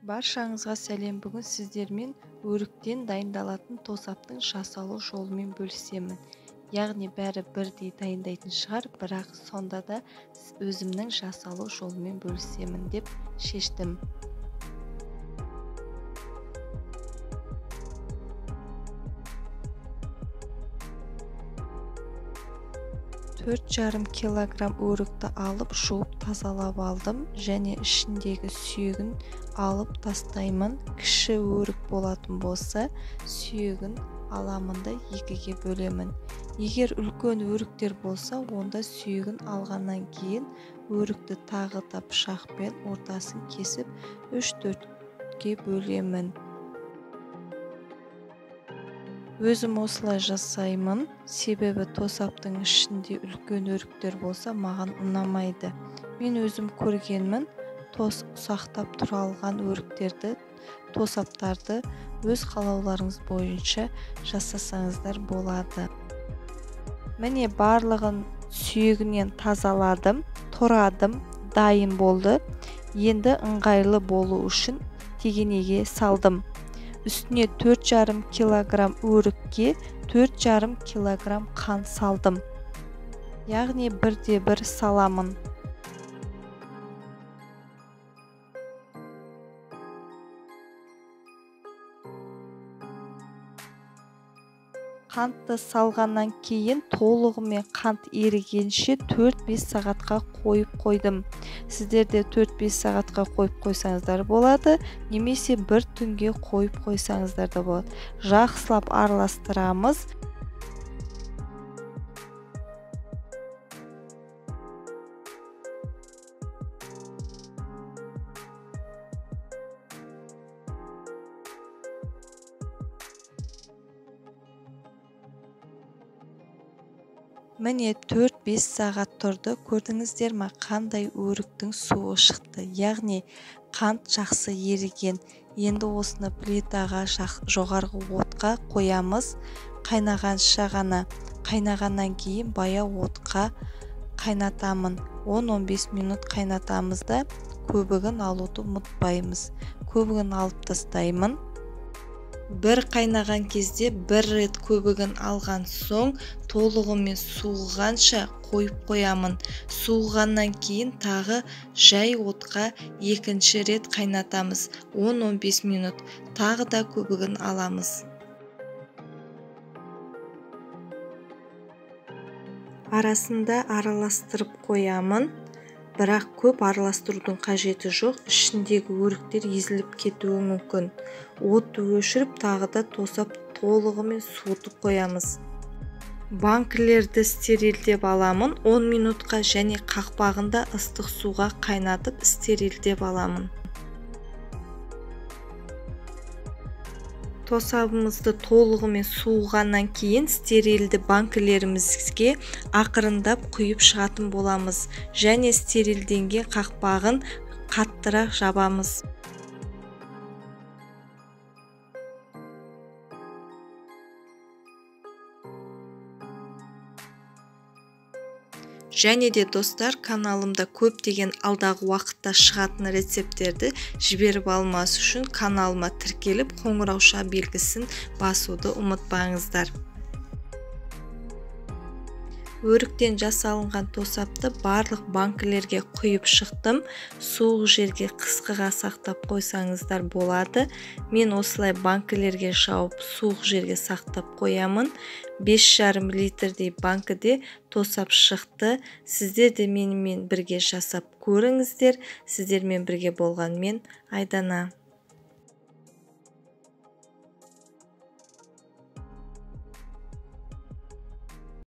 Баршаңызға сәлем. Бүгін сіздермен өріктен дайындалатын тосаптың жасалу жолымен бөлісемін. Яғни бәрі бірдей дайындайтын шығар, бірақ сонда да өзімнің жасалу жолымен бөлісемін деп шештім. 4,5 килограмм өрікті алып жуып тазалап алдым және ішіндегі сүйегін алып тастаймын. Кіші өрік болатын болса, сүйегін аламын да екіге бөлемін. Егер үлкен өріктер болса, онда сүйегін алғаннан кейін өрікті тағы да пышақпен ортасын кесіп 3-4-ке бөлемін. Өзім осылай жасаймын, себебі тосаптың ішінде үлкен өріктер болса маған ұнамайды. Мен өзім көргенмін, ұсақтап тұралған өріктерді, тосаптарды өз қалауларыңыз бойынша жасасаңыздар болады. Міне барлығын сүйегінен тазаладым, тұрадым, дайын болды. Енді ыңғайлы болу үшін тегенеге салдым. Үстіне 4,5 килограмм өрікке 4,5 килограмм қант салдым. Яғни 1/1 саламын. Қантты салғаннан кейін толығымен қант ерігенше 4-5 сағатқа қойып қойдым. Сіздер де 4-5 сағатқа қойып қойсаңыздар болады, немесе бір түнге қойып қойсаңыздар да болады. Жақсылап араластырамыз. Міне 4-5 сағат тұрды. Көрдіңіздер ме, қандай өріктің суы шықты. Яғни қант жақсы еріген. Енді осыны плитаға жоғарғы отқа қоямыз. Қайнағанша ғана. Қайнағаннан кейін баяу отқа қайнатамын. 10-15 минут қайнатамыз да көбігін алуды ұмытпаймыз. Көбігін алып тастаймын. Бір қайнаған кезде бір рет көбігін алған соң толығымен суығанша қойып қоямын. Суығаннан кейін тағы жай отқа екінші рет қайнатамыз. 10-15 минут. Тағы да көбігін аламыз. Арасында араластырып қоямын. Бірақ көп араластырудың қажеті жоқ, ішіндегі өріктер езіліп кетуі мүмкін. Отты өшіріп, тағы да тосап толығымен суытып қоямыз. Банкілерді стерилдеп аламын. 10 минутқа және қақпағында ыстық суға қайнатып стерилдеп аламын. Тосабымызды толығымен суығаннан кейін стерилді банкілерімізге ақырындап құйып шығатын боламыз. Және стерилденген қақпағын қаттырақ жабамыз. Және де достар, каналымда көптеген алдағы уақытта шығатын рецепттерді жіберіп алмас үшін каналыма тіркеліп қоңырауша белгісін басуды ұмытпаңыздар. Өріктен жасалынған тосапты барлық банкілерге құйып шықтым. Суық жерге қысқыға сақтап қойсаңыздар болады. Мен осылай банкілерге жауып суық жерге сақтап қоямын. 5,5 литрдей банкіде тосап шықты. Сіздер де менімен бірге жасап көріңіздер. Сіздермен бірге болған мен Айдана.